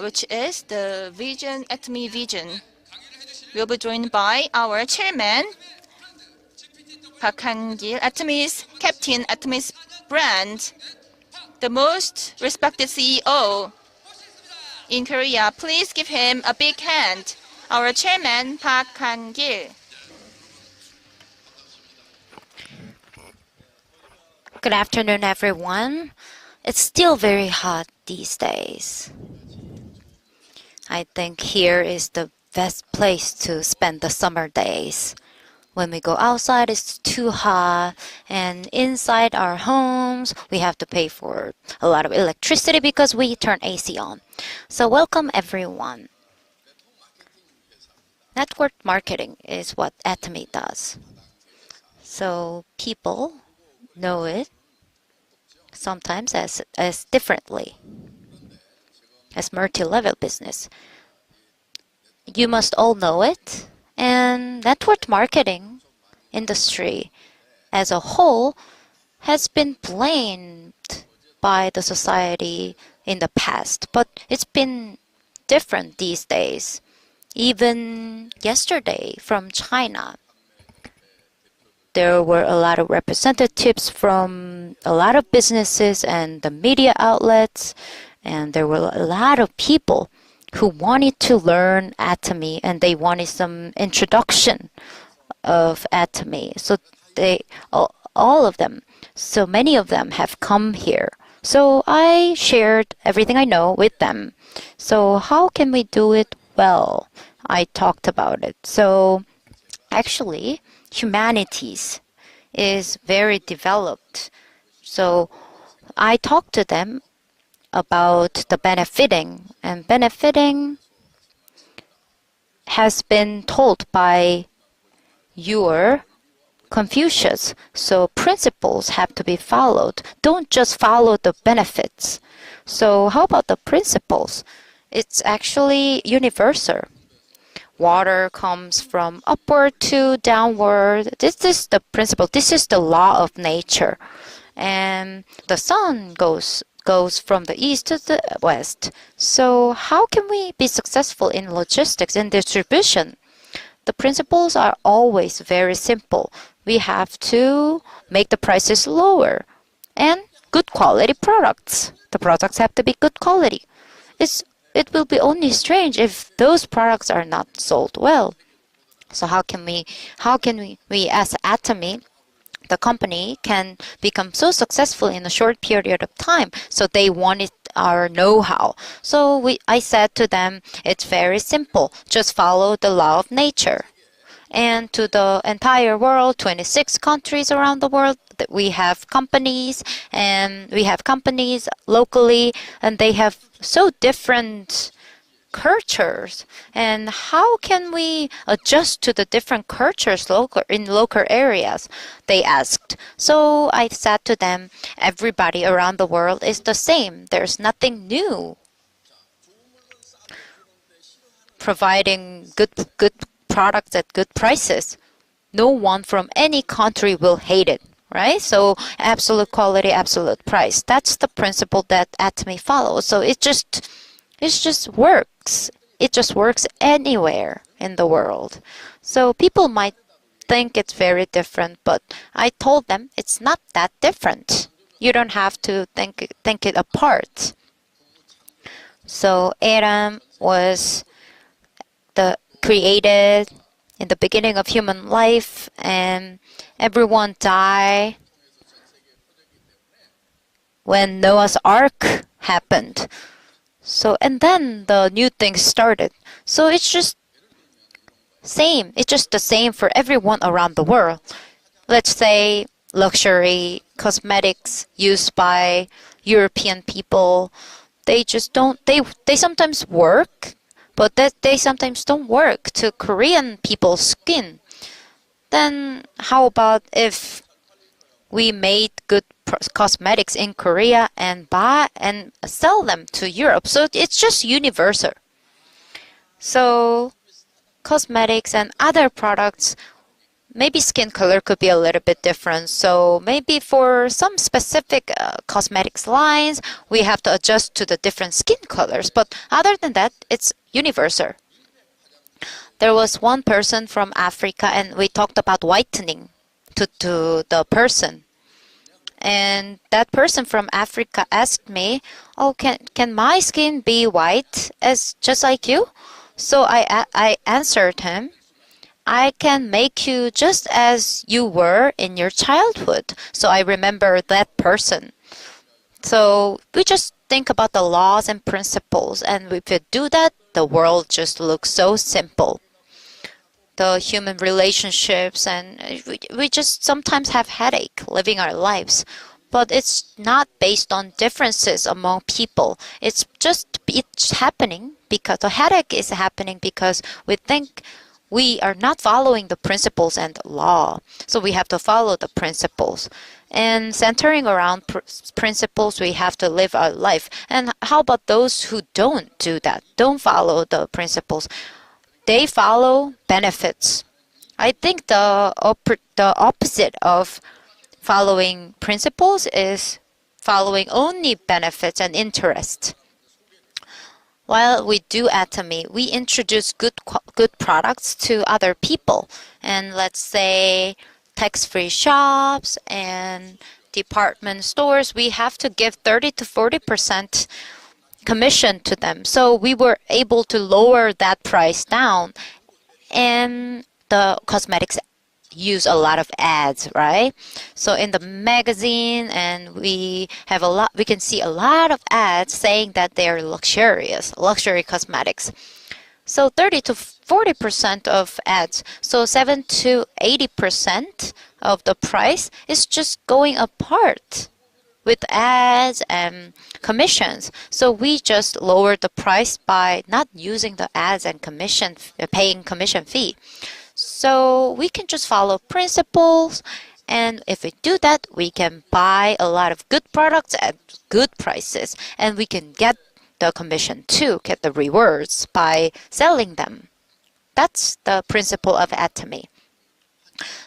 which is the vision, Atomy vision. We'll be joined by our chairman, Park Han-gil, Atomy's captain, Atomy's brand, the most respected CEO in Korea. Please give him a big hand. Our chairman, Park Han-gil. Good afternoon, everyone. It's still very hot these days. I think here is the best place to spend the summer days. When we go outside, it's too hot, and inside our homes, we have to pay for a lot of electricity because we turn AC on. So welcome, everyone. Network marketing is what Atomy does. So people know it sometimes as differently, as multi-level business. You must all know it, and network marketing industry as a whole has been blamed by the society in the past, but it's been different these days. Even yesterday from China, there were a lot of representatives from a lot of businesses and the media outlets, and there were a lot of people who wanted to learn Atomy, and they wanted some introduction of Atomy. So all of them, so many of them have come here. So I shared everything I know with them. So how can we do it well? I talked about it. So actually, humanities is very developed. So I talked to them about the benefiting, and benefiting has been told by your Confucius. So principles have to be followed. Don't just follow the benefits. So how about the principles? It's actually universal. Water comes from upward to downward. This is the principle. This is the law of nature. And the sun goes from the east to the west. So how can we be successful in logistics and distribution? The principles are always very simple. We have to make the prices lower and good quality products. The products have to be good quality. It will be only strange if those products are not sold well. So how can we as Atomy, the company, can become so successful in a short period of time? So they wanted our know-how. So I said to them, it's very simple. Just follow the law of nature. And to the entire world, 26 countries around the world, that we have companies, and we have companies locally, and they have so different cultures. And how can we adjust to the different cultures in local areas? They asked. So I said to them, everybody around the world is the same. There's nothing new. Providing good products at good prices. No one from any country will hate it, right? So absolute quality, absolute price. That's the principle that Atomy follows. So it just works. It just works anywhere in the world. So people might think it's very different, but I told them it's not that different. You don't have to think it apart. So Atom was created in the beginning of human life, and everyone died when Noah's Ark happened. So, and then the new things started. So it's just same. It's just the same for everyone around the world. Let's say luxury cosmetics used by European people. They just don't. They sometimes work, but that they sometimes don't work to Korean people's skin. Then how about if we made good cosmetics in Korea and buy and sell them to Europe? So it's just universal. So cosmetics and other products maybe skin color could be a little bit different. So maybe for some specific cosmetics lines, we have to adjust to the different skin colors. But other than that, it's universal. There was one person from Africa, and we talked about whitening to the person. And that person from Africa asked me, "Oh, can my skin be white as just like you?" So I answered him, "I can make you just as you were in your childhood." So I remember that person. So we just think about the laws and principles, and if we do that, the world just looks so simple. The human relationships, and we just sometimes have headache living our lives, but it's not based on differences among people. It's happening because the headache is happening because we think we are not following the principles and law. So we have to follow the principles, and centering around principles, we have to live our life. And how about those who don't do that, don't follow the principles? They follow benefits. I think the opposite of following principles is following only benefits and interest. While we do Atomy, we introduce good products to other people, and let's say tax-free shops and department stores, we have to give 30 to 40% commission to them. So we were able to lower that price down. And the cosmetics use a lot of ads, right? So in the magazine, and we can see a lot of ads saying that they are luxury cosmetics. So 30 to 40% of ads. So 7 to 80% of the price is just going apart with ads and commissions. So we just lowered the price by not using the ads and paying commission fee. So we can just follow principles, and if we do that, we can buy a lot of good products at good prices, and we can get the commission too, get the rewards by selling them. That's the principle of Atomy.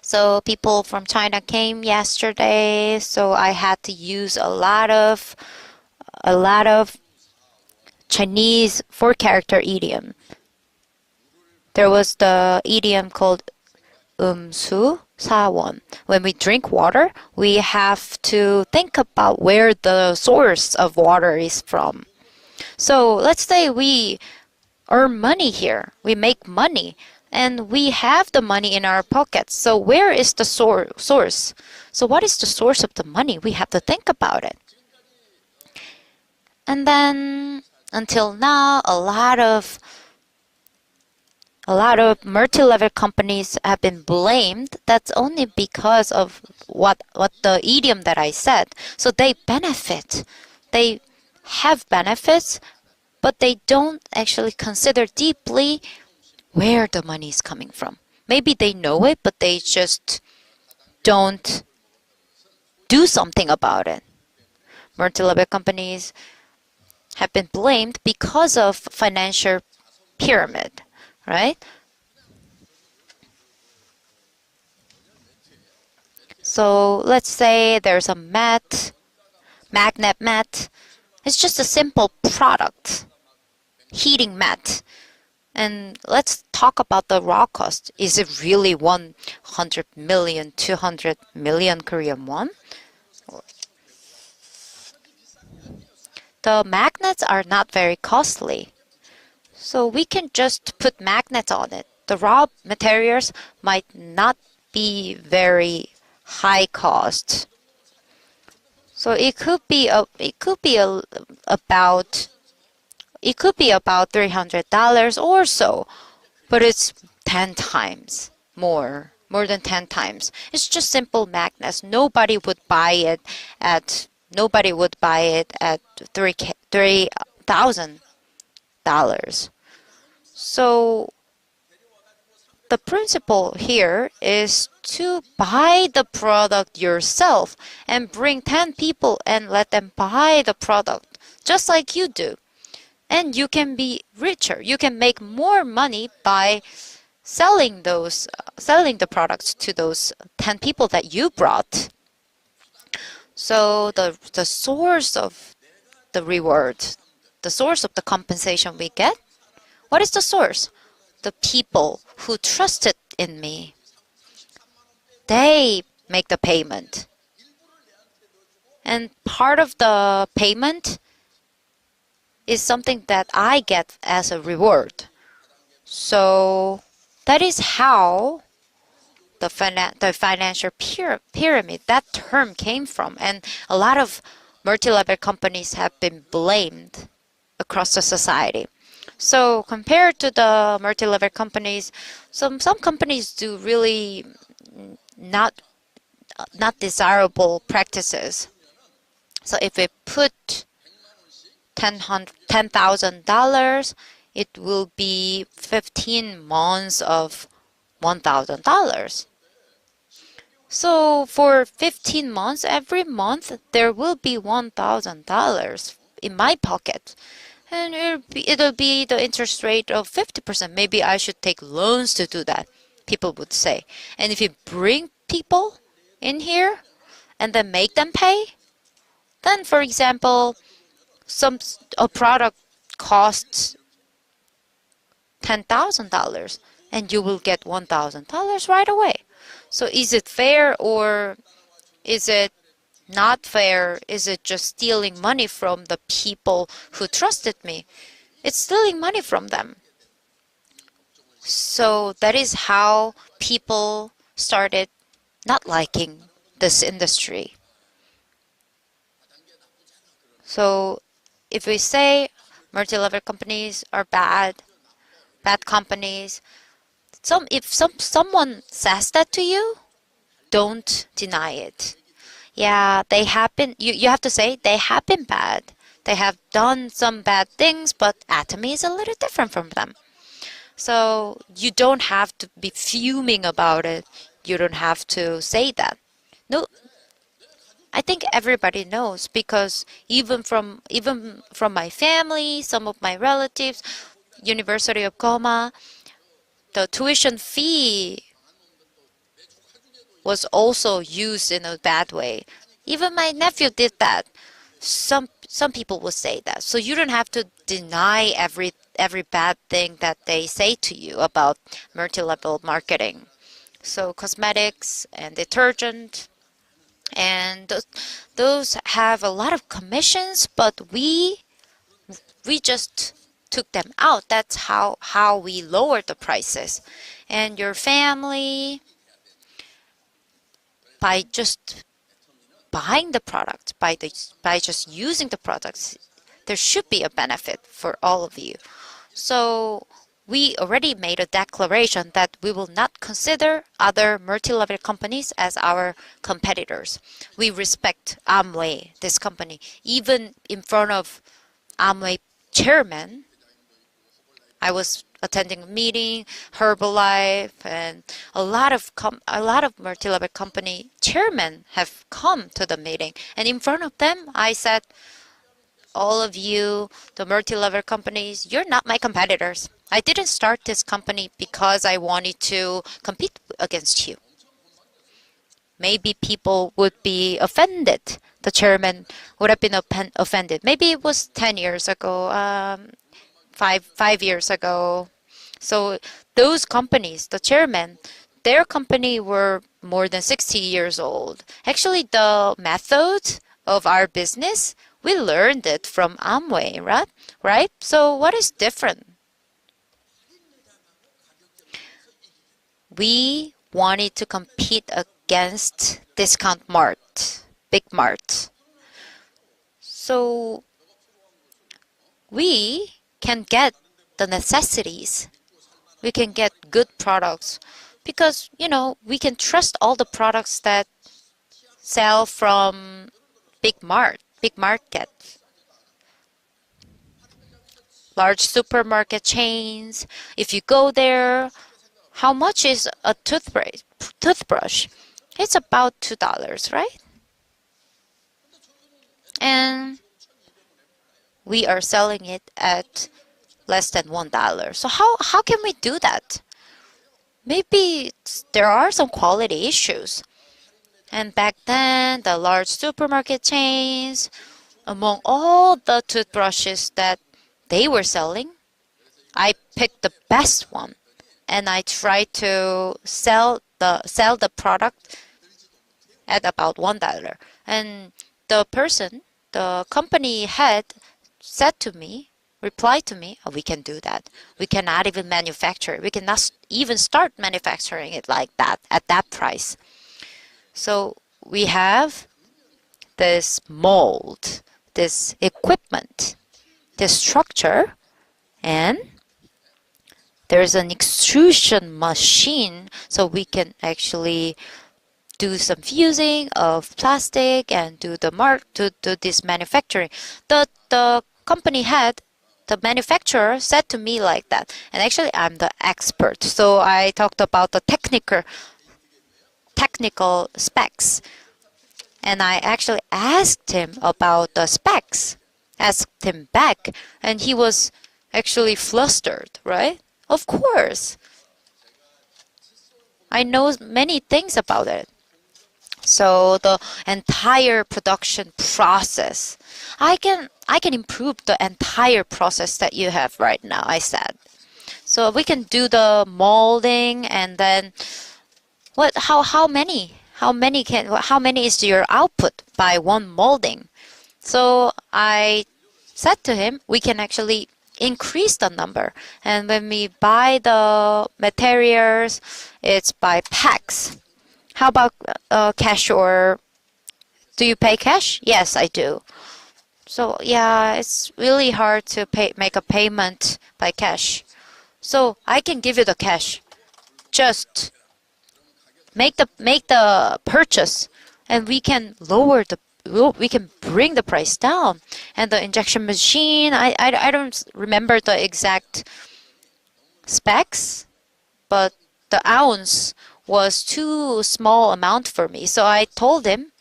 So people from China came yesterday, so I had to use a lot of Chinese four-character idiom. There was the idiom called su 사원. When we drink water, we have to think about where the source of water is from. So let's say we earn money here. We make money, and we have the money in our pockets. So where is the source? So what is the source of the money? We have to think about it. And then until now, a lot of multi-level companies have been blamed. That's only because of what the idiom that I said. So they benefit. They have benefits, but they don't actually consider deeply where the money is coming from. Maybe they know it, but they just don't do something about it. Multi-level companies have been blamed because of financial pyramid, right? So let's say there's a magnet mat. It's just a simple product, heating mat. And let's talk about the raw cost. Is it really 100 million, 200 million Korean won? The magnets are not very costly. So we can just put magnets on it. The raw materials might not be very high cost. So it could be about $300 or so, but it's 10 times more than 10 times. It's just simple magnets. Nobody would buy it at $3,000. So the principle here is to buy the product yourself and bring 10 people and let them buy the product just like you do. And you can be richer. You can make more money by selling the products to those 10 people that you brought. So the source of the reward, the source of the compensation we get, what is the source? The people who trusted in me. They make the payment. And part of the payment is something that I get as a reward. So that is how the financial pyramid, that term came from. And a lot of multi-level companies have been blamed across the society. So compared to the multi-level companies, some companies do really not desirable practices. So if we put $10,000, it will be 15 months of $1,000. So for 15 months, every month, there will be $1,000 in my pocket. And it'll be the interest rate of 50%. Maybe I should take loans to do that, people would say. And if you bring people in here and then make them pay, then, for example, a product costs $10,000 and you will get $1,000 right away. So is it fair or is it not fair? Is it just stealing money from the people who trusted me? It's stealing money from them. So that is how people started not liking this industry. So if we say multi-level companies are bad companies, if someone says that to you, don't deny it. Yeah, they have been, you have to say they have been bad. They have done some bad things, but Atomy is a little different from them. So you don't have to be fuming about it. You don't have to say that. No, I think everybody knows because even from my family, some of my relatives, University of Goma, the tuition fee was also used in a bad way. Even my nephew did that. Some people will say that. So you don't have to deny every bad thing that they say to you about multi-level marketing. So cosmetics and detergent, and those have a lot of commissions, but we just took them out. That's how we lowered the prices. And your family, by just buying the product, by just using the products, there should be a benefit for all of you. So we already made a declaration that we will not consider other multi-level companies as our competitors. We respect Amway, this company. Even in front of Amway chairman, I was attending a meeting, Herbalife, and a lot of multi-level company chairmen have come to the meeting. And in front of them, I said, all of you, the multi-level companies, you're not my competitors. I didn't start this company because I wanted to compete against you. Maybe people would be offended. The chairman would have been offended. Maybe it was 10 years ago, 5 years ago. So those companies, the chairman, their company were more than 60 years old. Actually, the method of our business, we learned it from Amway, right? So what is different? We wanted to compete against discount mart, big mart. So we can get the necessities. We can get good products because, we can trust all the products that sell from big market, large supermarket chains. If you go there, how much is a toothbrush? It's about $2, right? And we are selling it at less than $1. So how can we do that? maybe there are some quality issues. And back then, the large supermarket chains, among all the toothbrushes that they were selling, I picked the best one, and I tried to sell the product at about $1. And the company head said to me, replied to me, "Oh, we can do that. We cannot even manufacture it. We cannot even start manufacturing it like that at that price." So we have this mold, this equipment, this structure, and there's an extrusion machine, so we can actually do some fusing of plastic and do this manufacturing. The company head, the manufacturer, said to me like that, and actually I'm the expert, so I talked about the technical specs, and I actually asked him about the specs, asked him back, and he was actually flustered, right? Of course, I know many things about it. So the entire production process, I can improve the entire process that you have right now, I said. So we can do the molding, and then how many is your output by one molding? So I said to him, we can actually increase the number, and when we buy the materials, it's by packs. How about cash, or do you pay cash? Yes, I do. So yeah, it's really hard to make a payment by cash. So I can give you the cash. Just make the purchase, and we can bring the price down. And the injection machine, I don't remember the exact specs, but the ounce was too small amount for me. So I told him,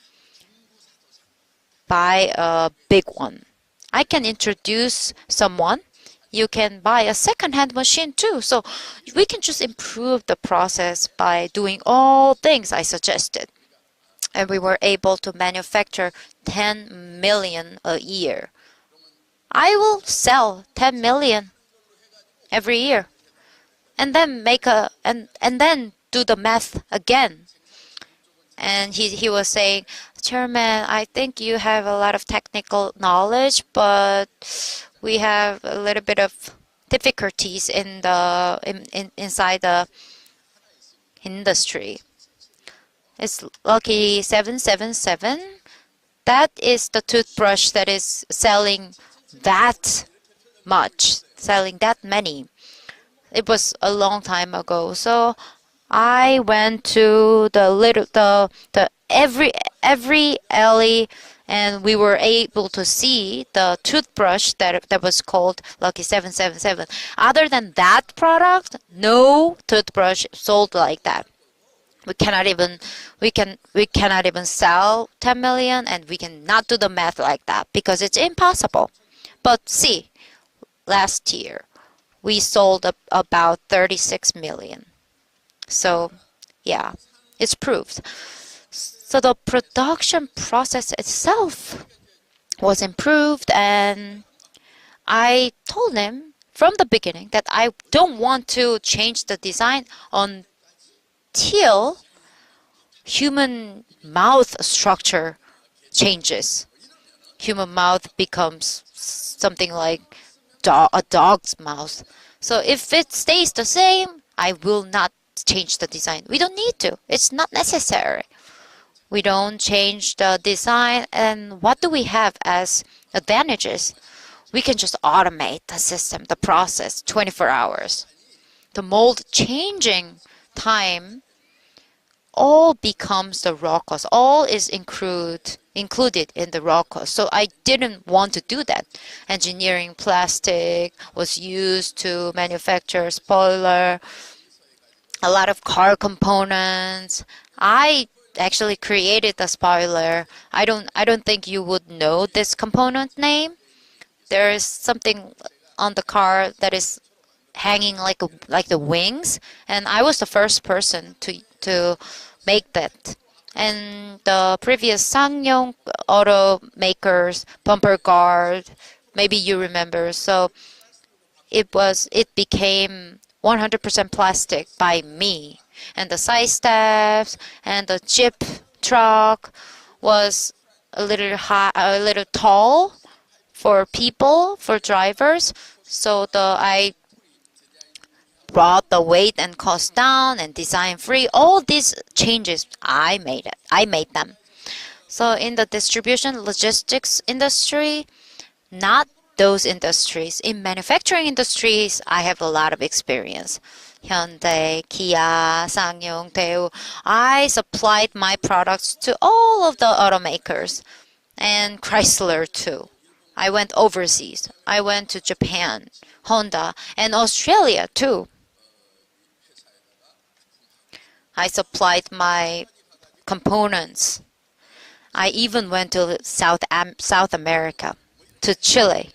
buy a big one. I can introduce someone. You can buy a second-hand machine too. So we can just improve the process by doing all things I suggested. And we were able to manufacture 10 million a year. I will sell 10 million every year, and then and then do the math again. And he was saying, "Chairman, I think you have a lot of technical knowledge, but we have a little bit of difficulties inside the industry. It's Lucky 777. That is the toothbrush that is selling that much, selling that many. It was a long time ago. So I went to the every alley, and we were able to see the toothbrush that was called Lucky 777. Other than that product, no toothbrush sold like that. We cannot even sell 10 million, and we cannot do the math like that because it's impossible. But see, last year we sold about 36 million. So yeah, it's proved. So the production process itself was improved, and I told him from the beginning that I don't want to change the design until human mouth structure changes. Human mouth becomes something like a dog's mouth. So if it stays the same, I will not change the design. We don't need to. It's not necessary. We don't change the design, and what do we have as advantages? We can just automate the system, the process, 24 hours. The mold changing time all becomes the raw cost. All is included in the raw cost. So I didn't want to do that. Engineering plastic was used to manufacture spoiler, a lot of car components. I actually created the spoiler. I don't think you would know this component name. There is something on the car that is hanging like the wings, and I was the first person to make that. And the previous Sangyong automakers bumper guard, maybe you remember. So it became 100% plastic by me, and the side steps and the Jeep truck was a little tall for people, for drivers. So I brought the weight and cost down and design free. All these changes I made it. I made them. So in the distribution logistics industry, not those industries. In manufacturing industries, I have a lot of experience. Hyundai, Kia, Sangyong, Daewoo. I supplied my products to all of the automakers and Chrysler too. I went overseas. I went to Japan, Honda, and Australia too. I supplied my components. I even went to South America, to Chile.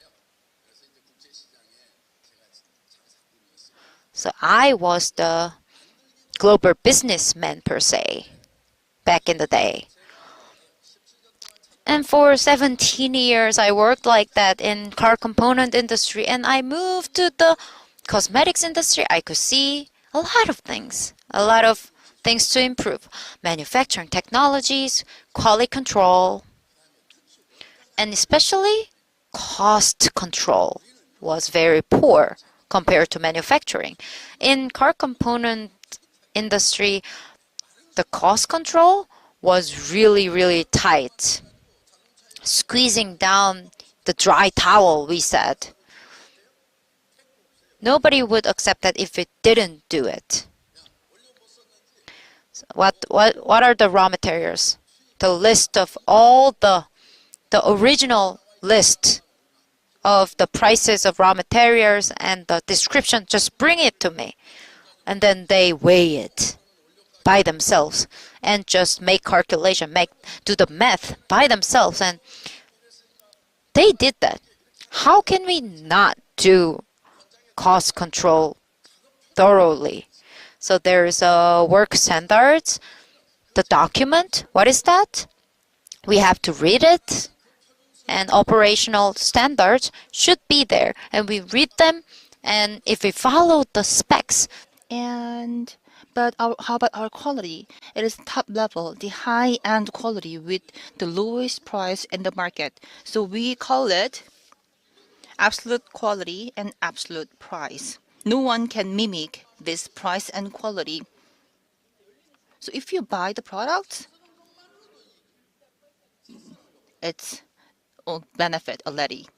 So I was the global businessman per se back in the day. And for 17 years I worked like that in car component industry, and I moved to the cosmetics industry. I could see a lot of things. A lot of things to improve. Manufacturing technologies, quality control, and especially cost control was very poor compared to manufacturing. In car component industry, the cost control was really, really tight. Squeezing down the dry towel, we said. Nobody would accept that if it didn't do it. So what are the raw materials? The list of all the original list of the prices of raw materials and the description, just bring it to me. And then they weigh it by themselves and just make calculation, do the math by themselves, and they did that. How can we not do cost control thoroughly? So there's a work standards, the document. What is that? We have to read it, and operational standards should be there, and we read them, and if we follow the specs. But how about our quality? It is top level, the high-end quality with the lowest price in the market. So we call it absolute quality and absolute price. No one can mimic this price and quality. So if you buy the product, it's all benefit already.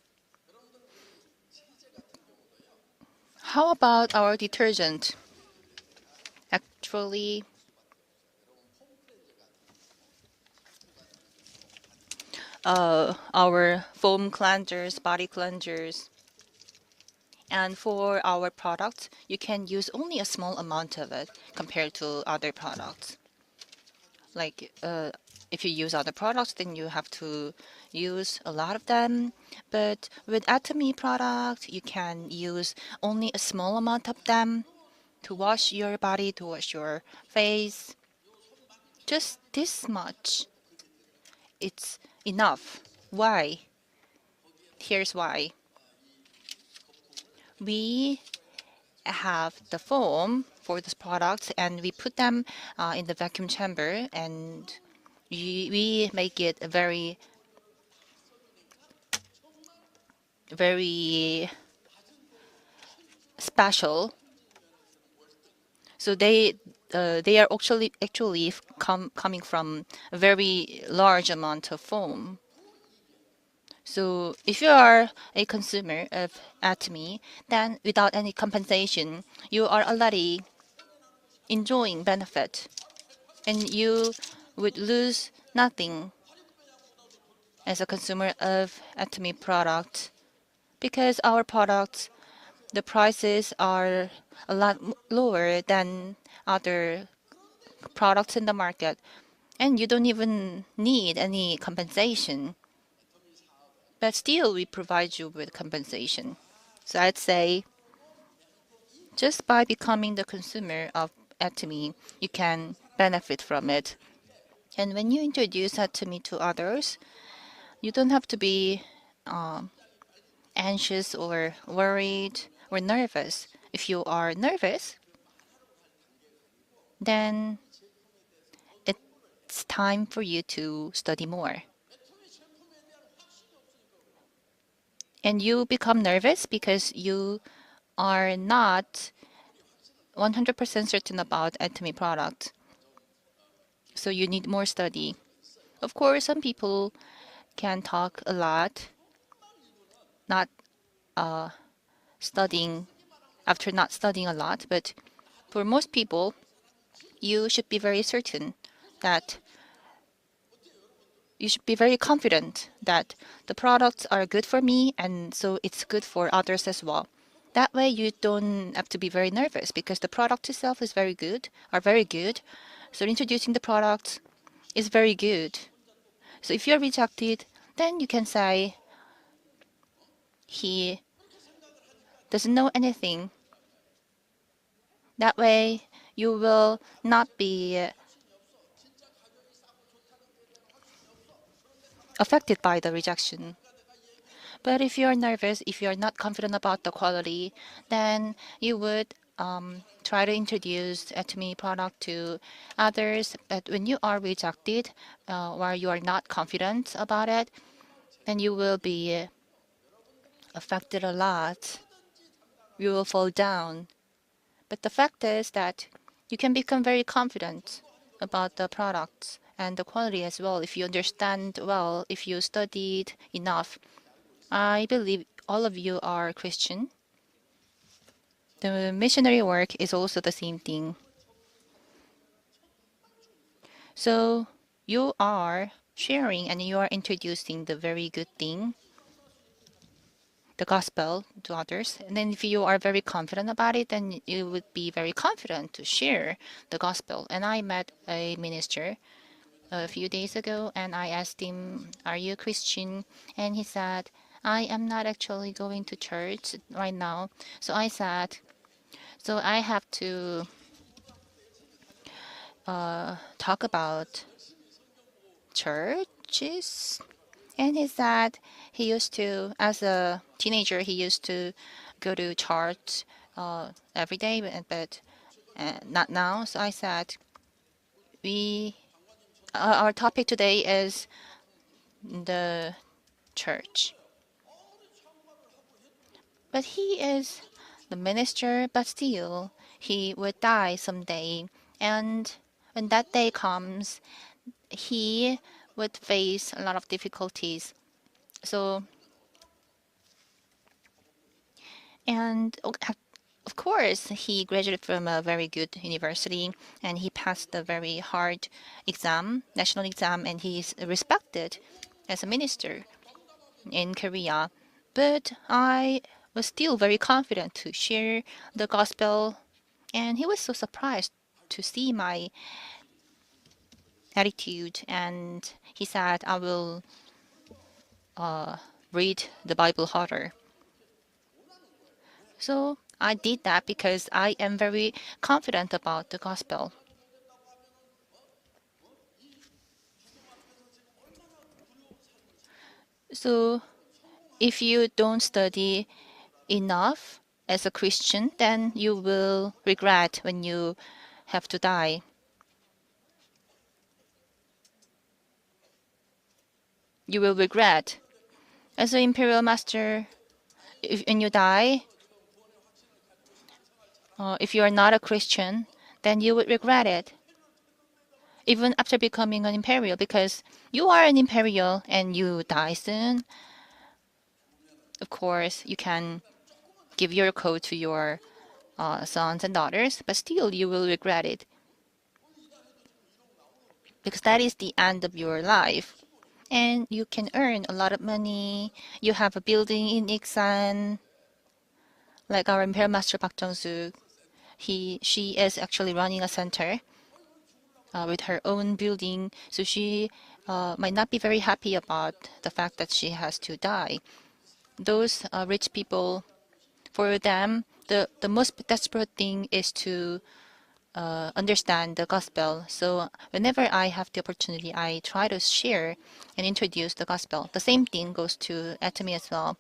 How about our detergent? Actually, our foam cleansers, body cleansers, and for our products, you can use only a small amount of it compared to other products. Like if you use other products, then you have to use a lot of them. But with Atomy product, you can use only a small amount of them to wash your body, to wash your face. Just this much. It's enough. Why? Here's why. We have the foam for this product, and we put them in the vacuum chamber, and we make it very, very special. So they are actually coming from a very large amount of foam. So if you are a consumer of Atomy, then without any compensation, you are already enjoying benefit, and you would lose nothing as a consumer of Atomy product, because our products, the prices are a lot lower than other products in the market, and you don't even need any compensation. But still, we provide you with compensation. So I'd say Just by becoming the consumer of Atomy, you can benefit from it. And when you introduce Atomy to others, you don't have to be anxious or worried or nervous. If you are nervous, then it's time for you to study more. And you become nervous because you are not 100% certain about Atomy product. So you need more study. Of course, some people can talk a lot, not studying after not studying a lot, but for most people, you should be very certain that you should be very confident that the products are good for me and so it's good for others as well. That way you don't have to be very nervous because the product itself is very good, are very good. So introducing the product is very good. So if you're rejected, then you can say he doesn't know anything. That way you will not be affected by the rejection. But if you're nervous, if you're not confident about the quality, then you would try to introduce Atomy product to others. But when you are rejected, or you are not confident about it, then you will be affected a lot. You will fall down. But the fact is that you can become very confident about the products and the quality as well if you understand well, if you studied enough. I believe all of you are Christian. The missionary work is also the same thing. So you are sharing and you are introducing the very good thing, the gospel, to others. And then if you are very confident about it, then you would be very confident to share the gospel. And I met a minister a few days ago and I asked him, "Are you a Christian?" And he said, "I am not actually going to church right now." So I said, "So I have to talk about churches." And he said he used to, as a teenager, he used to go to church every day, but not now. So I said, we our topic today is the church. But he is the minister, but still, he would die someday. And when that day comes, he would face a lot of difficulties. So, and of course, he graduated from a very good university and he passed a very hard exam, national exam, and he's respected as a minister in Korea. But I was still very confident to share the gospel, and he was so surprised to see my attitude. And he said, "I will read the Bible harder." So I did that because I am very confident about the gospel. So if you don't study enough as a Christian, then you will regret when you have to die. You will regret. As an imperial master, when you die, if you are not a Christian, then you would regret it, even after becoming an imperial, because you are an imperial and you die soon. Of course, you can give your code to your sons and daughters, but still you will regret it because that is the end of your life. And you can earn a lot of money. You have a building in Iksan, like our Imperial Master Park Jung-suk. She is actually running a center with her own building, so she might not be very happy about the fact that she has to die. Those rich people, for them, the most desperate thing is to understand the gospel. So whenever I have the opportunity, I try to share and introduce the gospel. The same thing goes to Atomy as well.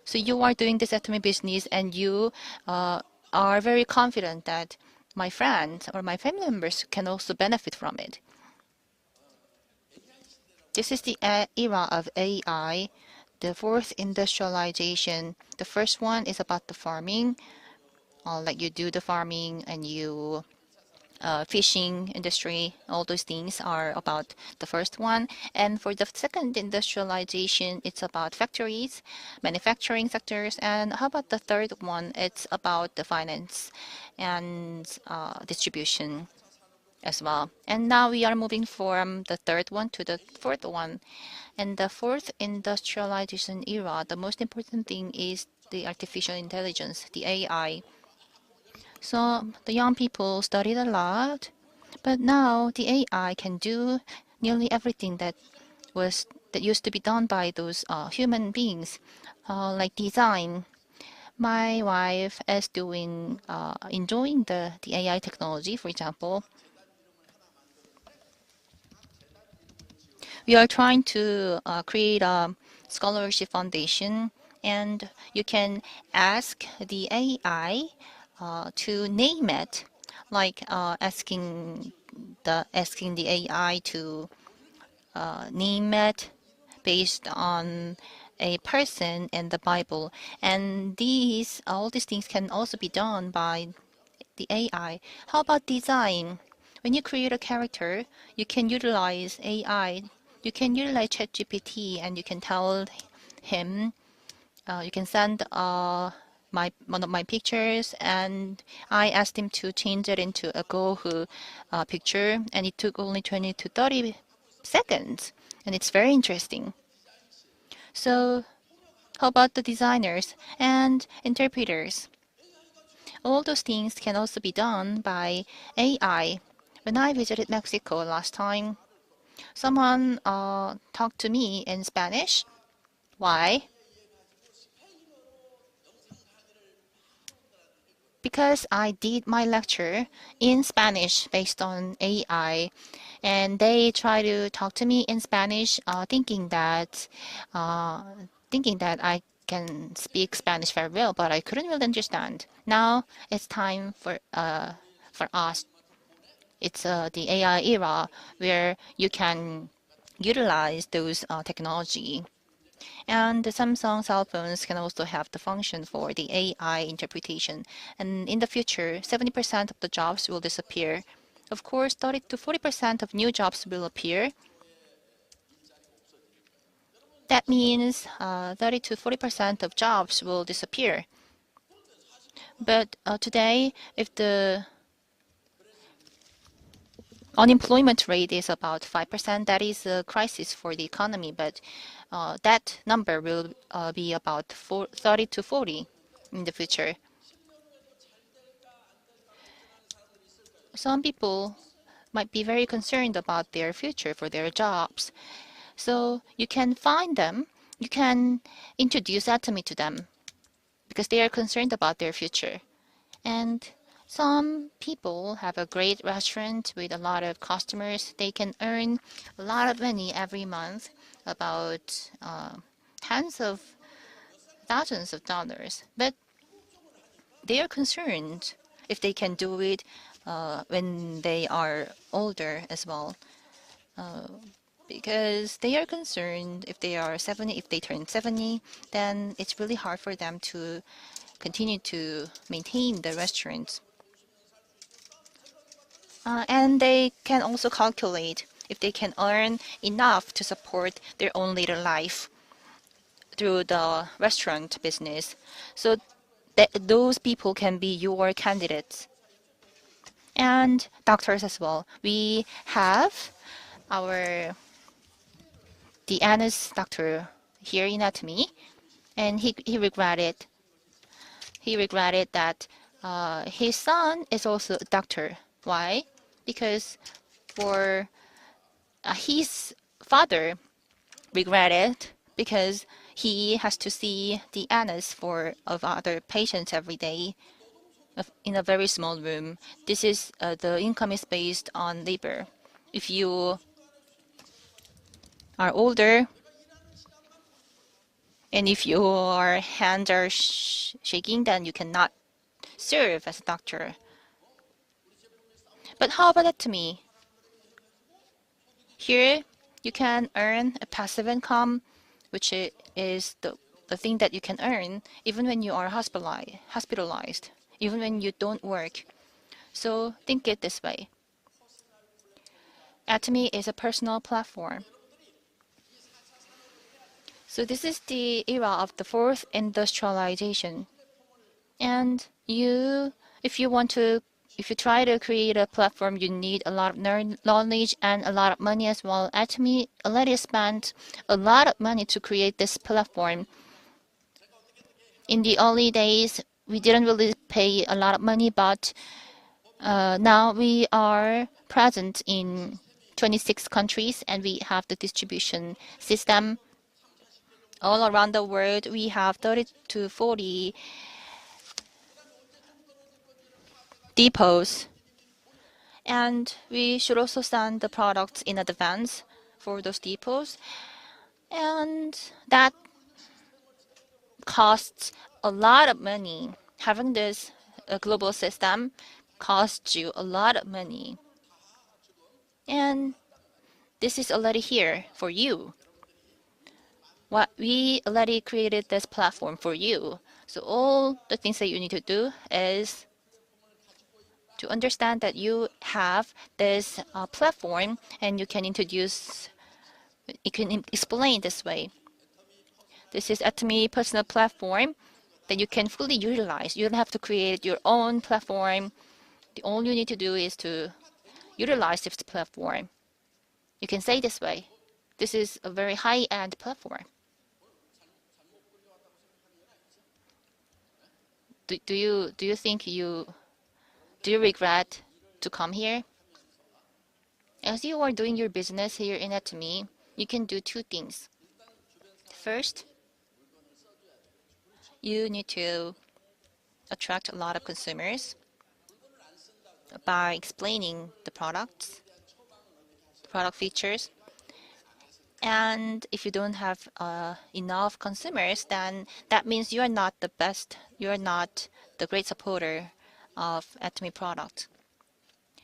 So you are doing this Atomy business, and you are very confident that my friends or my family members can also benefit from it. This is the era of AI, the fourth industrialization. The first one is about the farming, like you do the farming and you fishing industry, all those things are about the first one. And for the second industrialization, it's about factories, manufacturing sectors. And how about the third one? It's about the finance and distribution as well. And now we are moving from the third one to the fourth one. And the fourth industrialization era, the most important thing is the artificial intelligence, the AI. So the young people studied a lot, but now the AI can do nearly everything that used to be done by those human beings, like design. My wife is doing enjoying the AI technology. For example, we are trying to create a scholarship foundation, and you can ask the AI to name it, like asking the AI to name it based on a person in the Bible, and these all these things can also be done by the AI. How about design? When you create a character, you can utilize AI. You can utilize ChatGPT, and you can tell him. You can send one of my pictures, and I asked him to change it into a Gohu picture, and it took only 20 to 30 seconds, and it's very interesting. So, how about the designers and interpreters? All those things can also be done by AI. When I visited Mexico last time, someone talked to me in Spanish. Why? Because I did my lecture in Spanish based on AI, and they try to talk to me in Spanish, uh, thinking that I can speak Spanish very well, but I couldn't really understand. Now it's time for us. It's the AI era where you can utilize those technology. And the Samsung cell phones can also have the function for the AI interpretation. And in the future, 70% of the jobs will disappear. Of course, 30 to 40% of new jobs will appear. That means 30 to 40% of jobs will disappear. But today, if the unemployment rate is about 5%, that is a crisis for the economy. But that number will be about 30 to 40 in the future. Some people might be very concerned about their future for their jobs. So you can find them, you can introduce Atomy to them because they are concerned about their future. And some people have a great restaurant with a lot of customers. They can earn a lot of money every month, about tens of thousands of dollars. But they are concerned if they can do it when they are older as well. Because they are concerned if they are 70, if they turn 70, then it's really hard for them to continue to maintain the restaurants. And they can also calculate if they can earn enough to support their own later life through the restaurant business. So those people can be your candidates. And doctors as well. We have our the Anna's doctor here in Atomy, and he regretted that his son is also a doctor. Why? Because for his father regretted because he has to see the anus of other patients every day in a very small room. This is the income is based on labor. If you are older and if your hands are shaking, then you cannot serve as a doctor. But how about Atomy? Here, you can earn a passive income, which is the thing that you can earn even when you are hospitalized, even when you don't work. So think it this way. Atomy is a personal platform. So this is the era of the fourth industrialization. And if you try to create a platform, you need a lot of knowledge and a lot of money as well. Atomy already spent a lot of money to create this platform. In the early days, we didn't really pay a lot of money, but now we are present in 26 countries and we have the distribution system all around the world. We have 30 to 40 depots, and we should also send the products in advance for those depots, and that costs a lot of money. Having this global system costs you a lot of money, and this is already here for you. What we already created this platform for you. So all the things that you need to do is to understand that you have this platform and you can explain this way. This is Atomy personal platform that you can fully utilize. You don't have to create your own platform. All you need to do is to utilize this platform. You can say this way. This is a very high-end platform. Do you think do you regret to come here? As you are doing your business here in Atomy, you can do two things. First, you need to attract a lot of consumers by explaining the products, the product features. And if you don't have enough consumers, then that means you are not the best, you are not the great supporter of Atomy product.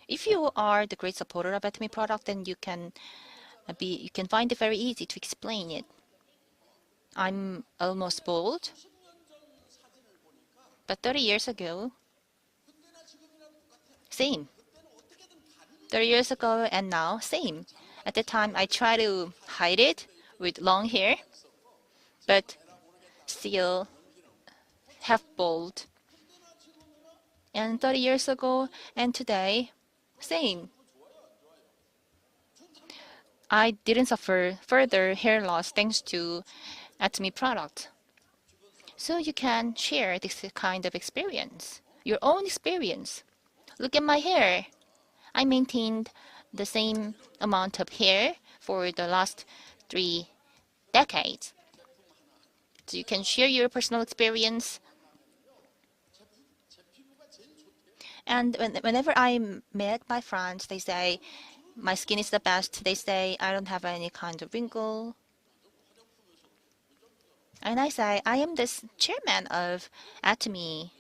If you are the great supporter of Atomy product, then you can find it very easy to explain it. I'm almost bold, but 30 years ago, same. 30 years ago and now, same. At the time, I tried to hide it with long hair, but still half bald. And 30 years ago and today, same. I didn't suffer further hair loss thanks to Atomy product. So you can share this kind of experience, your own experience. Look at my hair. I maintained the same amount of hair for the last 3 decades. So you can share your personal experience. And whenever I met my friends, they say, my skin is the best. They say, I don't have any kind of wrinkle. And I say, I am the chairman of Atomy,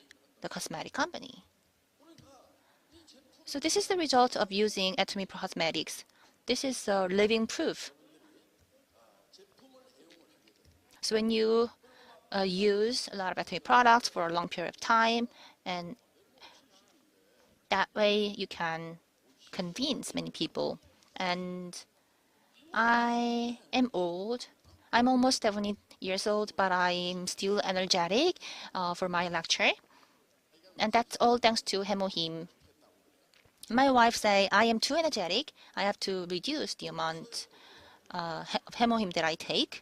the cosmetic company. So this is the result of using Atomy Cosmetics. This is a living proof. So when you use a lot of Atomy products for a long period of time, and that way you can convince many people. And I am old. I'm almost 70 years old, but I'm still energetic for my lecture. And that's all thanks to Hemohim. My wife say I am too energetic. I have to reduce the amount of Hemohim that I take.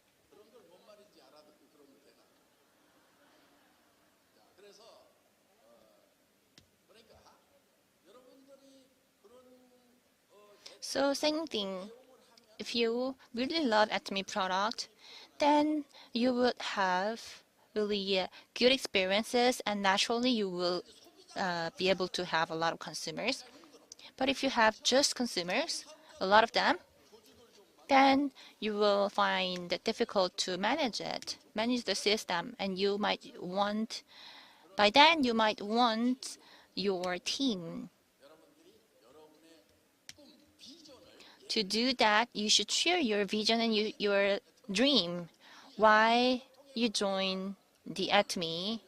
So same thing. If you really love Atomy product, then you would have really good experiences, and naturally you will be able to have a lot of consumers. But if you have just consumers, a lot of them, then you will find it difficult to manage the system, and by then you might want your team. To do that, you should share your vision and your dream. Why you join the Atomy?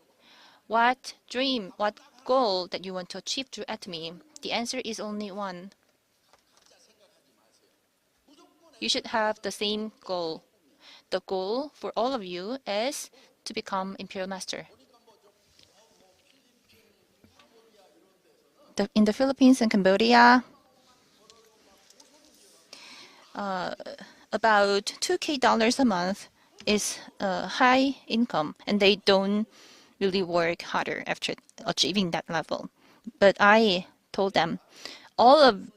What dream, what goal that you want to achieve through Atomy? The answer is only one. You should have the same goal. The goal for all of you is to become Imperial Master. In the Philippines and Cambodia, about $2,000 a month is a high income, and they don't really work harder after achieving that level. But I told them, all of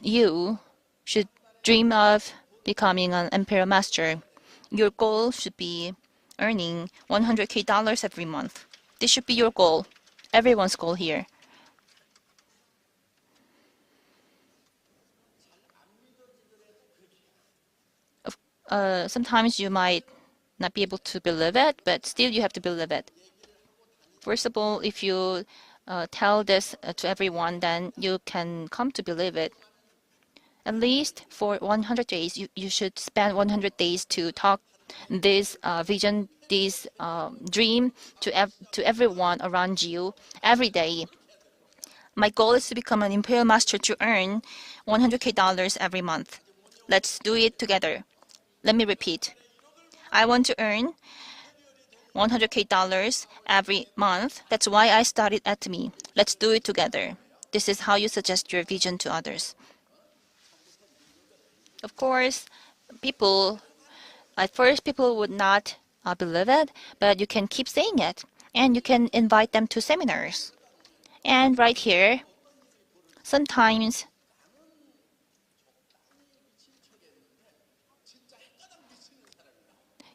you should dream of becoming an Imperial Master. Your goal should be earning $100,000 every month. This should be your goal, everyone's goal here. Sometimes you might not be able to believe it, but still you have to believe it. First of all, if you tell this to everyone, then you can come to believe it. At least for 100 days, you should spend 100 days to talk this vision, this dream to everyone around you every day. My goal is to become an Imperial Master to earn $100,000 every month. Let's do it together. Let me repeat. I want to earn $100,000 every month. That's why I started Atomy. Let's do it together. This is how you suggest your vision to others. Of course, at first people would not believe it, but you can keep saying it, and you can invite them to seminars. And right here, sometimes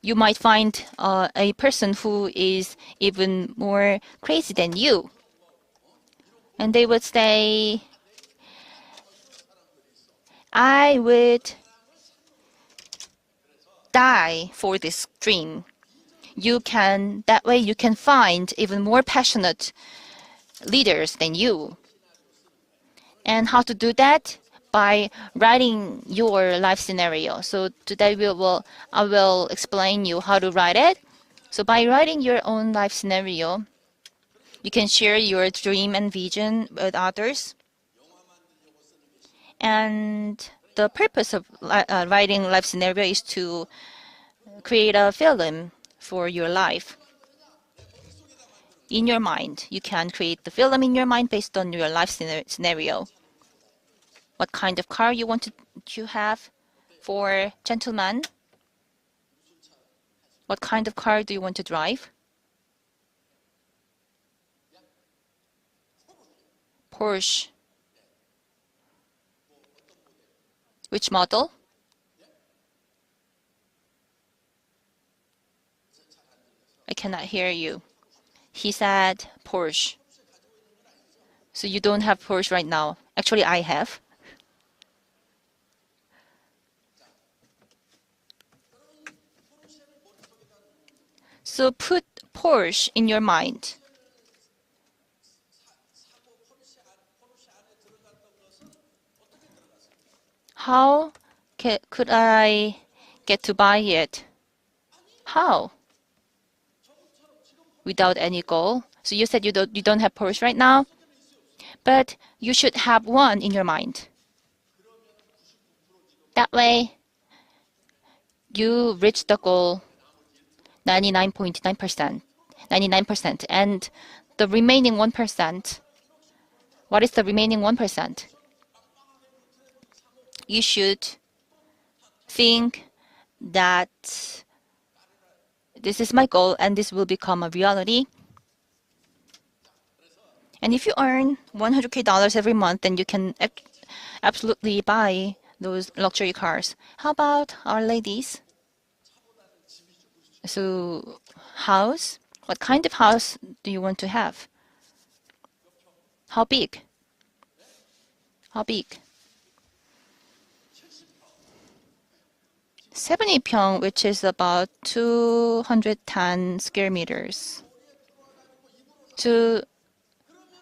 you might find a person who is even more crazy than you. And they would say, I would die for this dream. That way you can find even more passionate leaders than you. And how to do that? By writing your life scenario. So today I will explain you how to write it. So by writing your own life scenario, you can share your dream and vision with others. And the purpose of writing life scenario is to create a film for your life. In your mind, you can create the film in your mind based on your life scenario. What kind of car you want to have for gentlemen? What kind of car do you want to drive? Porsche. Which model? I cannot hear you. He said Porsche. So you don't have Porsche right now. Actually, I have. So put Porsche in your mind. How could I get to buy it? How? Without any goal. So you said you don't have Porsche right now, but you should have one in your mind. That way, you reach the goal 99.9%, 99%, and the remaining 1%. What is the remaining 1%? You should think that this is my goal and this will become a reality. And if you earn $100,000 every month, then you can absolutely buy those luxury cars. How about our ladies? So, house? What kind of house do you want to have? How big? How big? 70평, which is about 210 square meters. So,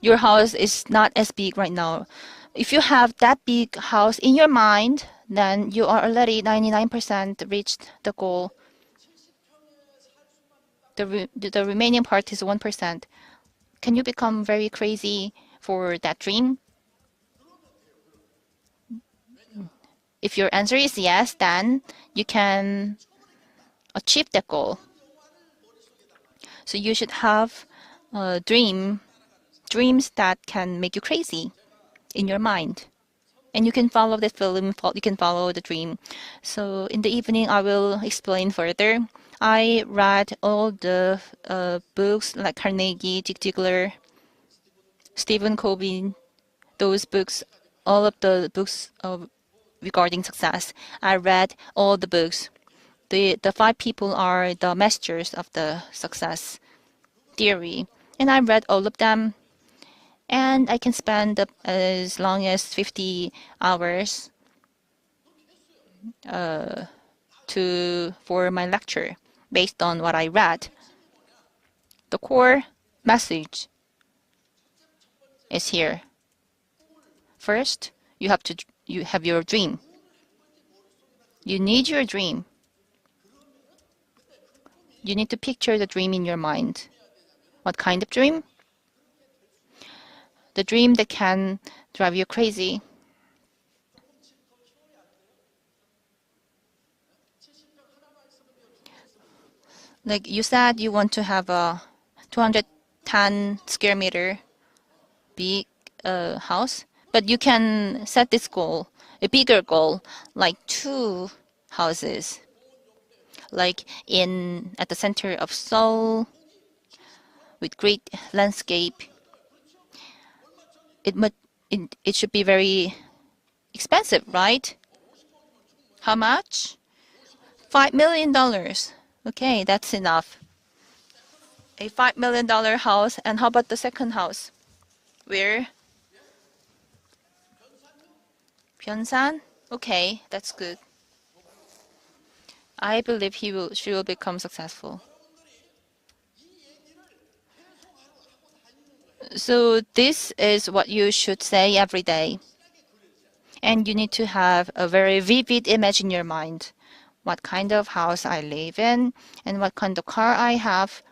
your house is not as big right now. If you have that big house in your mind, then you are already 99% reached the goal. The remaining part is 1%. Can you become very crazy for that dream? If your answer is yes, then you can achieve that goal. So you should have dreams that can make you crazy in your mind. And you can follow the film, you can follow the dream. So in the evening, I will explain further. I read all the books like Carnegie, Zig Ziglar, Stephen Covey, those books, all of the books regarding success. I read all the books. The five people are the masters of the success theory. And I read all of them. And I can spend as long as 50 hours for my lecture based on what I read. The core message is here. First, you have your dream. You need your dream. You need to picture the dream in your mind. What kind of dream? The dream that can drive you crazy. Like you said, you want to have a 210 square meter big house, but you can set this goal, a bigger goal, like 2 houses, like at the center of Seoul, with great landscape. It should be very expensive, right? How much? $5 million. Okay, that's enough. A $5 million house. And how about the second house? Where? Pyeongsan? Okay, that's good. I believe she will become successful. So this is what you should say every day. And you need to have a very vivid image in your mind. What kind of house I live in and what kind of car I have.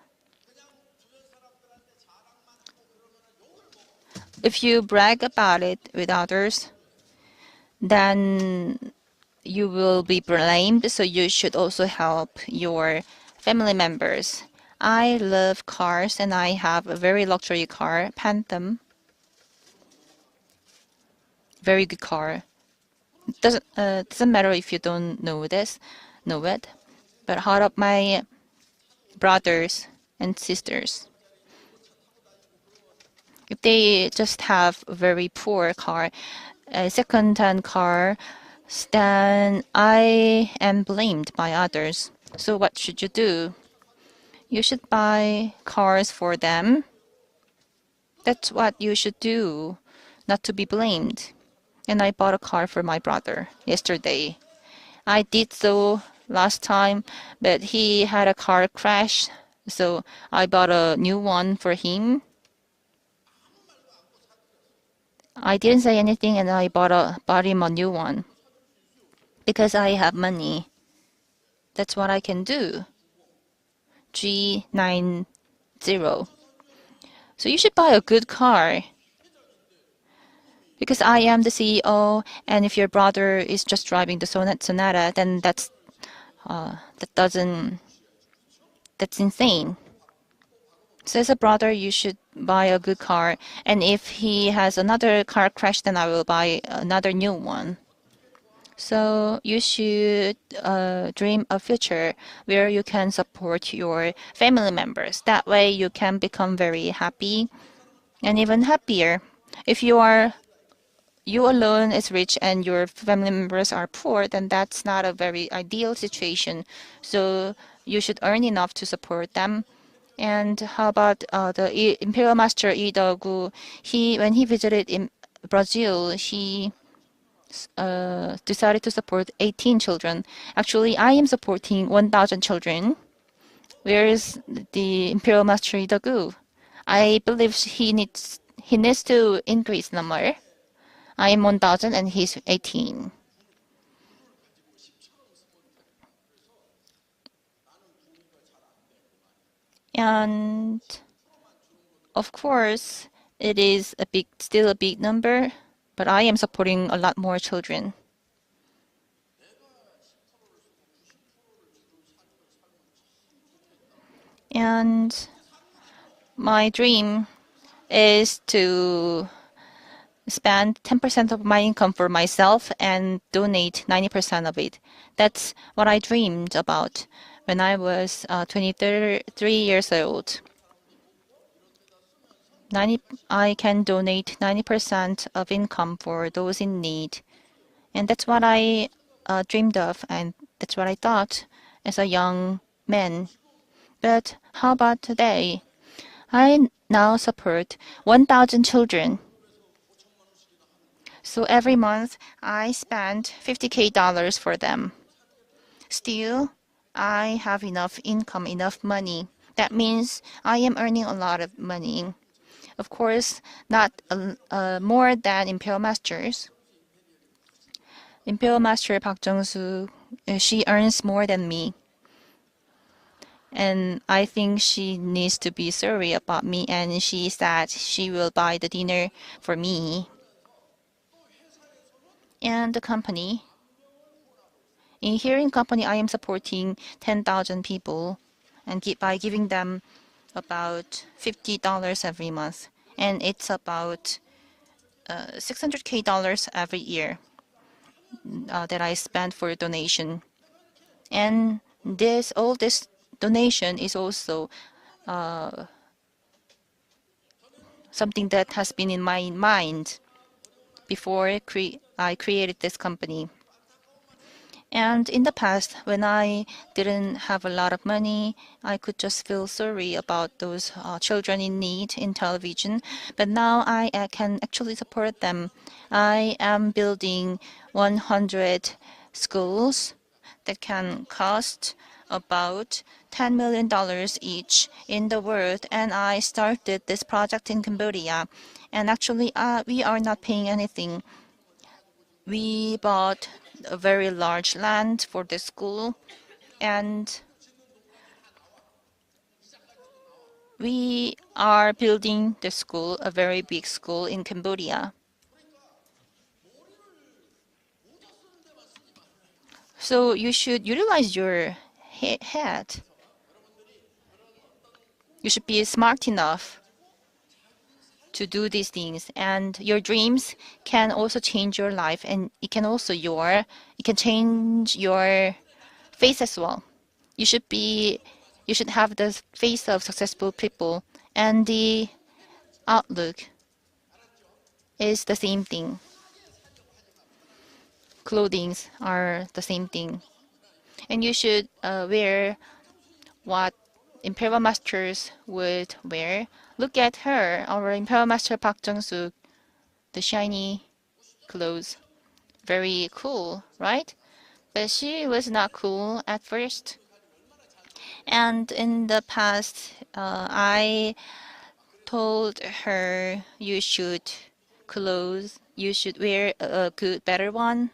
If you brag about it with others, then you will be blamed. So you should also help your family members. I love cars and I have a very luxury car, Phantom. Very good car. Doesn't matter if you don't know it. But how about my brothers and sisters? If they just have a very poor car, a second-hand car, then I am blamed by others. So what should you do? You should buy cars for them. That's what you should do, not to be blamed. And I bought a car for my brother yesterday. I did so last time, but he had a car crash, so I bought a new one for him. I didn't say anything and I bought him a new one because I have money. That's what I can do. G90. So you should buy a good car. Because I am the CEO, and if your brother is just driving the Sonata, then that's insane. So as a brother, you should buy a good car, and if he has another car crash, then I will buy another new one. So you should dream a future where you can support your family members. That way you can become very happy and even happier. If you alone is rich and your family members are poor, then that's not a very ideal situation. So you should earn enough to support them. And how about the Imperial Master Idogu? When he visited in Brazil, he decided to support 18 children. Actually, I am supporting 1,000 children. Where is the Imperial Master Idogu? I believe he needs to increase number. I am 1,000 and he's 18. And of course, it is still a big number, but I am supporting a lot more children. And my dream is to spend 10% of my income for myself and donate 90% of it. That's what I dreamed about when I was 23 years old. I can donate 90% of income for those in need. And that's what I dreamed of, and that's what I thought as a young man. But how about today? I now support 1,000 children. So every month I spend $50K for them. Still, I have enough income, enough money. That means I am earning a lot of money. Of course, not more than Imperial Masters. Imperial Master Park Jung-soo, she earns more than me. And I think she needs to be sorry about me, and she said she will buy the dinner for me. And the company. In here in company, I am supporting 10,000 people and by giving them about $50 every month. And it's about $600K every year that I spend for donation. And all this donation is also something that has been in my mind before I created this company. And in the past, when I didn't have a lot of money, I could just feel sorry about those children in need in television. But now I can actually support them. I am building 100 schools that can cost about $10 million each in the world. And I started this project in Cambodia. And actually, we are not paying anything. We bought a very large land for the school, and we are building the school, a very big school in Cambodia. So you should utilize your head. You should be smart enough to do these things, and your dreams can also change your life, and it can change your face as well. You should have the face of successful people, and the outlook is the same thing. Clothings are the same thing. And you should wear what Imperial Masters would wear. Look at her, our Imperial Master Park Jung-suk, the shiny clothes. Very cool, right? But she was not cool at first. And in the past, I told her you should wear a better one.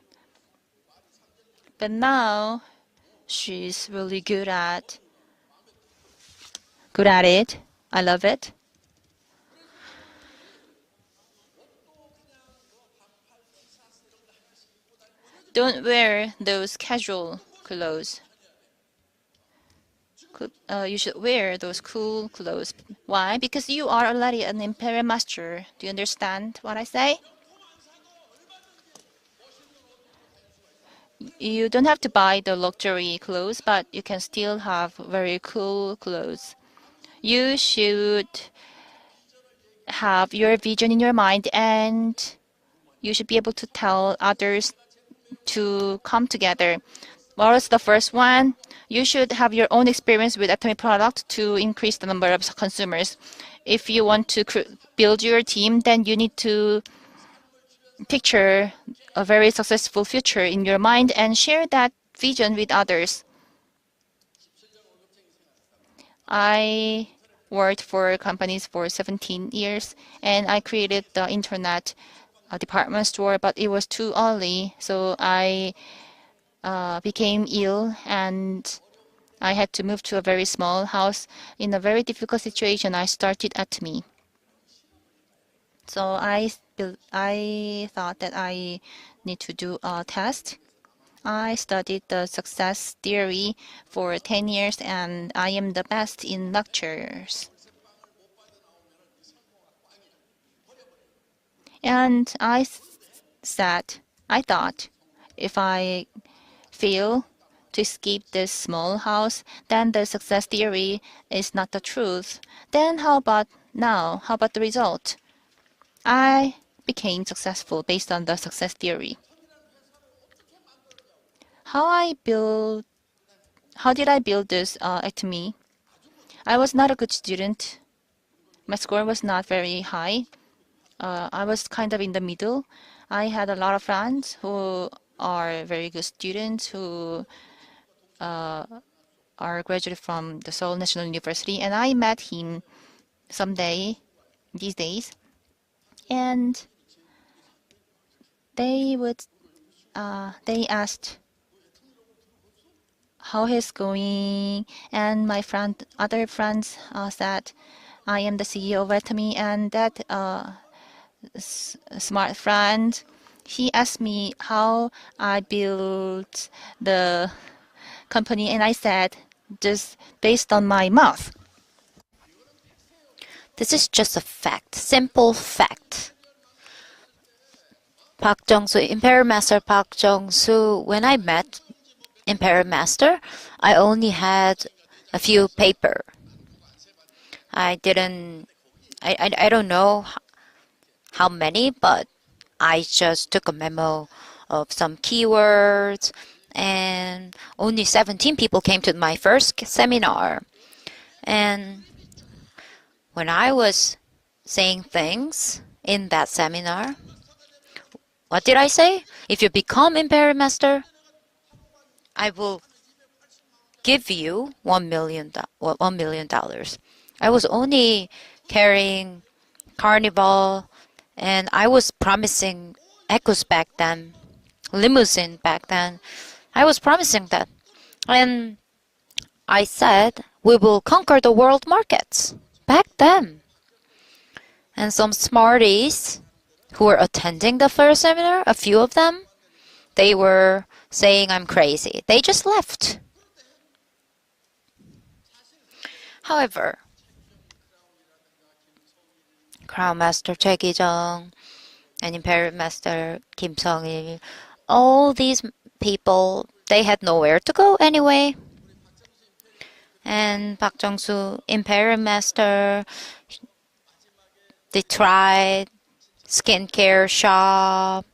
But now she's really good at it. I love it. Don't wear those casual clothes. You should wear those cool clothes. Why? Because you are already an Imperial Master. Do you understand what I say? You don't have to buy the luxury clothes, but you can still have very cool clothes. You should have your vision in your mind, and you should be able to tell others to come together. What was the first one? You should have your own experience with Atomy product to increase the number of consumers. If you want to build your team, then you need to picture a very successful future in your mind and share that vision with others. I worked for companies for 17 years and I created the internet department store, but it was too early, so I became ill and I had to move to a very small house. In a very difficult situation, I started Atomy. So I thought that I need to do a test. I studied the success theory for 10 years and I am the best in lectures. And said, I thought, if I fail to escape this small house, then the success theory is not the truth. Then how about now? How about the result? I became successful based on the success theory. How did I build this Atomy? I was not a good student. My score was not very high. I was kind of in the middle. I had a lot of friends who are very good students who are graduated from the Seoul National University, and I met him someday these days, and they asked how he's going, and my other friends said, I am the CEO of Atomy, and that smart friend, he asked me how I built the company, and I said, just based on my math. This is just a fact, simple fact. Park Jung-soo, Imperial Master Park Jung-soo, when I met Imperial Master, I only had a few paper. I don't know how many, but I just took a memo of some keywords, and only 17 people came to my first seminar. And when I was saying things in that seminar, what did I say? If you become Imperial Master, I will give you $1 million. I was only carrying Carnival, and I was promising Ecos back then, limousine back then. I was promising that. And I said, we will conquer the world markets back then. And some smarties who were attending the first seminar, a few of them, they were saying I'm crazy. They just left. However, Crown Master Choi Ki-jung and Imperial Master Kim Sung-il, all these people, they had nowhere to go anyway. And Park Jung-soo, Imperial Master, they tried skincare shop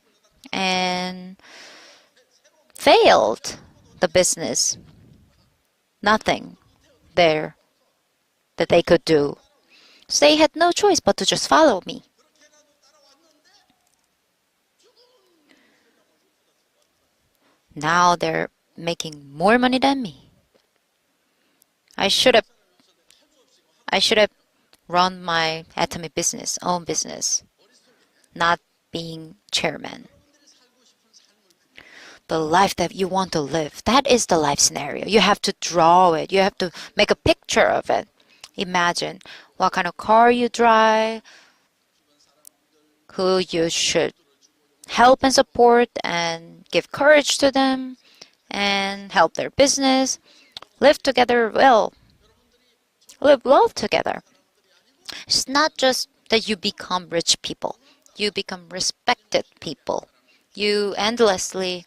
and failed the business. Nothing there that they could do. So they had no choice but to just follow me. Now they're making more money than me. I should have run my Atomy business, own business, not being chairman. The life that you want to live, that is the life scenario. You have to draw it. You have to make a picture of it. Imagine what kind of car you drive, who you should help and support and give courage to them and help their business. Live together well. Live well together. It's not just that you become rich people. You become respected people. You endlessly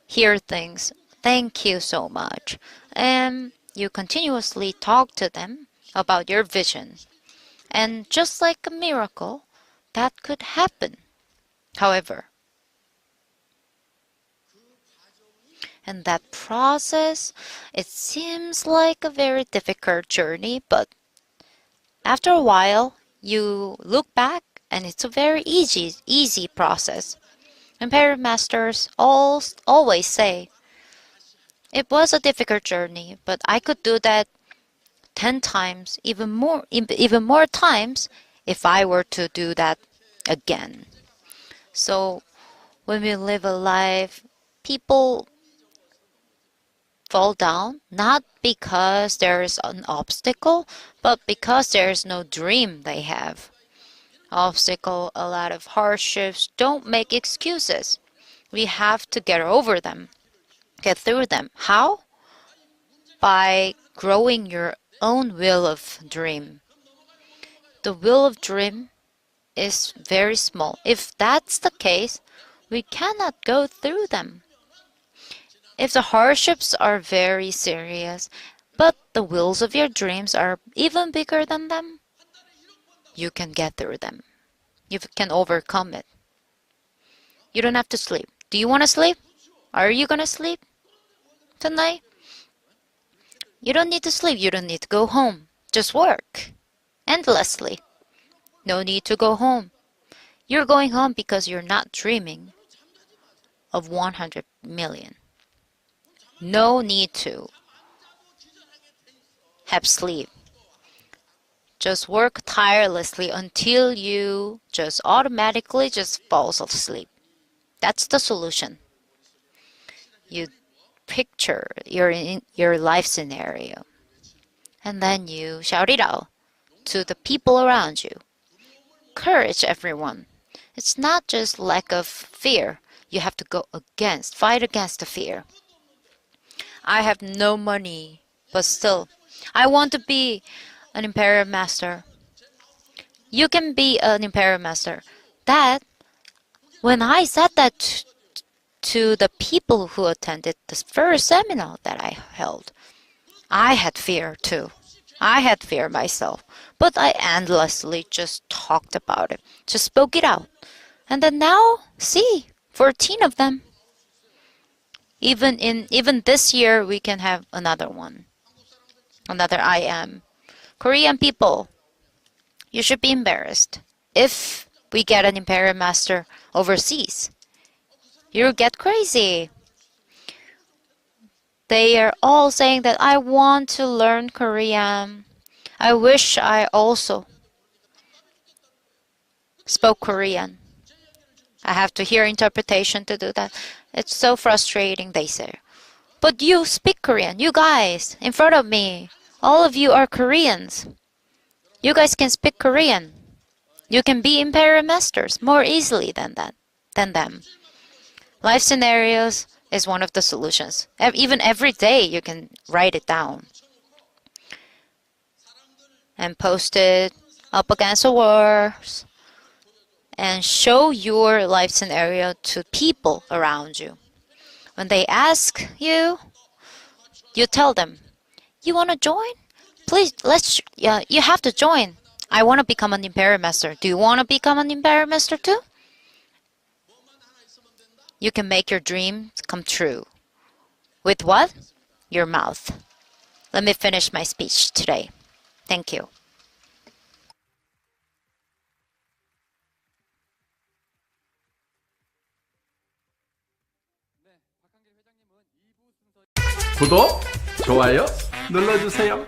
hear things. Thank you so much. And you continuously talk to them about your vision. And just like a miracle, that could happen. However, And that process, it seems like a very difficult journey, but after a while, you look back and it's a very easy process. And parent masters always say, it was a difficult journey, but I could do that 10 times, even more times if I were to do that again. So when we live a life, people fall down not because there is an obstacle, but because there is no dream they have. Obstacle, a lot of hardships, don't make excuses. We have to get over them, get through them. How? By growing your own will of dream. The will of dream is very small. If that's the case, we cannot go through them. If the hardships are very serious, but the wills of your dreams are even bigger than them, you can get through them. You can overcome it. You don't have to sleep. Do you want to sleep? Are you going to sleep tonight? You don't need to sleep. You don't need to go home. Just work endlessly. No need to go home. You're going home because you're not dreaming of 100 million. No need to have sleep. Just work tirelessly until you just automatically just falls asleep. That's the solution. You picture your life scenario and then you shout it out to the people around you. Courage, everyone. It's not just lack of fear. You have to fight against the fear. I have no money, but still, I want to be an imperial master. You can be an imperial master. That, when I said that to the people who attended the first seminar that I held, I had fear too. I had fear myself, but I endlessly just talked about it, just spoke it out. And then now, see, 14 of them. Even this year, we can have another one. Another I am. Korean people, you should be embarrassed. If we get an imperial master overseas, you'll get crazy. They are all saying that I want to learn Korean. I wish I also spoke Korean. I have to hear interpretation to do that. It's so frustrating, they say. But you speak Korean. You guys, in front of me, all of you are Koreans. You guys can speak Korean. You can be imperial masters more easily than them. Life scenarios is one of the solutions. Even every day you can write it down and post it up against the walls and show your life scenario to people around you. When they ask you, you tell them, you want to join? Please, you have to join. I want to become an imperial master. Do you want to become an imperial master too? You can make your dreams come true. With what? Your mouth. Let me finish my speech today. Thank you. 구독, 좋아요 눌러주세요.